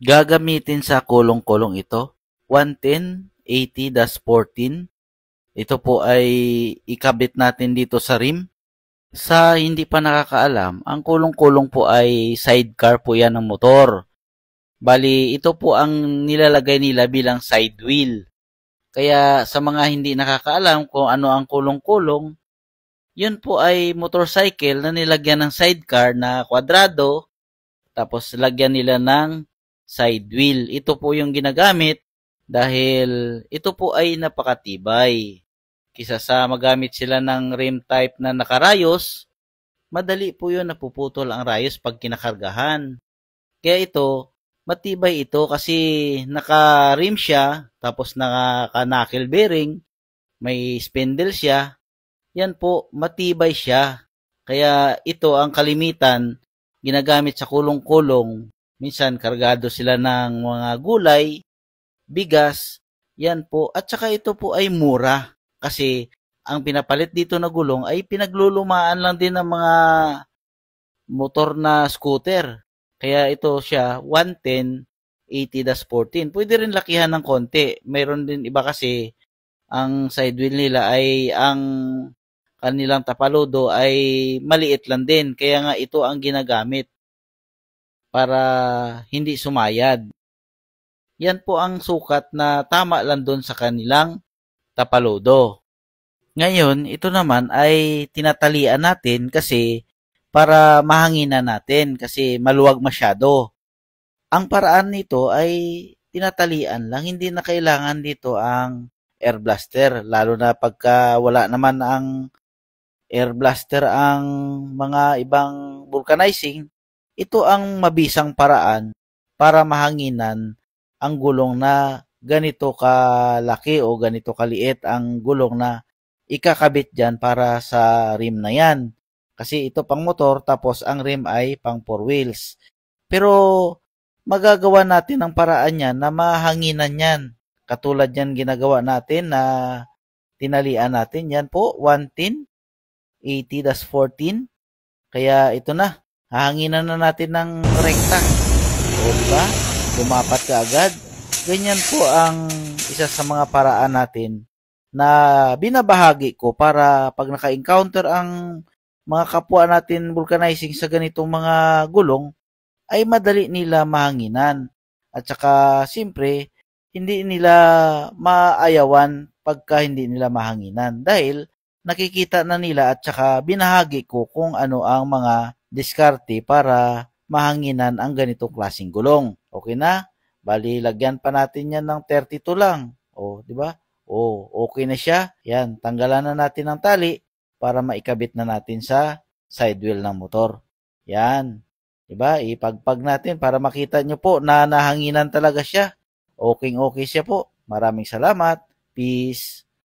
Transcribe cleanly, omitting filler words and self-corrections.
Gagamitin sa kulong-kulong ito, 110-80-14. Ito po ay ikabit natin dito sa rim. Sa hindi pa nakakaalam, ang kulong-kulong po ay sidecar po yan ng motor. Bali, ito po ang nilalagay nila bilang side wheel. Kaya sa mga hindi nakakaalam kung ano ang kulong-kulong, yun po ay motorcycle na nilagyan ng sidecar na kwadrado, tapos lagyan nila ng side wheel. Ito po yung ginagamit dahil ito po ay napakatibay. Kisa sa magamit sila ng rim type na nakarayos, madali po yun napuputol ang rayos pag kinakargahan. Kaya ito, matibay ito kasi naka-rim siya, tapos naka-knuckle bearing, may spindle siya. Yan po, matibay siya. Kaya ito ang kalimitan, ginagamit sa kulong-kulong. Minsan, kargado sila ng mga gulay, bigas, yan po. At saka ito po ay mura. Kasi ang pinapalit dito na gulong ay pinaglulumaan lang din ng mga motor na scooter. Kaya ito siya, 110-80-14. Pwede rin lakihan ng konti. Mayroon din iba kasi, ang side wheel nila ay ang kanilang tapalodo ay maliit lang din. Kaya nga ito ang ginagamit para hindi sumayad. Yan po ang sukat na tama lang doon sa kanilang tapalodo. Ngayon, ito naman ay tinatalian natin kasi para mahanginan natin kasi maluwag masyado. Ang paraan nito ay tinatalian lang, hindi na kailangan dito ang air blaster, lalo na pagka wala naman ang air blaster ang mga ibang vulcanizing. Ito ang mabisang paraan para mahanginan ang gulong na ganito kalaki o ganito kaliit ang gulong na ikakabit dyan para sa rim na yan. Kasi ito pang motor tapos ang rim ay pang four wheels. Pero magagawa natin ang paraan yan na mahanginan yan. Katulad yan ginagawa natin na tinalian natin. Yan po, 110-80-14. Kaya ito na, hahanginan na natin ng rekta. O diba? Lumapat ka agad. Ganyan po ang isa sa mga paraan natin na binabahagi ko para pag naka-encounter ang mga kapwa natin vulcanizing sa ganitong mga gulong, ay madali nila mahanginan. At saka, siyempre, hindi nila maayawan pagka hindi nila mahanginan. Dahil nakikita na nila at saka binahagi ko kung ano ang mga diskarte para mahanginan ang ganitong klaseng gulong. Okay na? Bali, lagyan pa natin yan ng 32 lang. O, di ba? O, okay na siya. Yan, tanggalan na natin ng tali para maikabit na natin sa side wheel ng motor. Yan. Diba? Ipagpag natin para makita nyo po na nahanginan talaga siya. Okay siya po. Maraming salamat. Peace.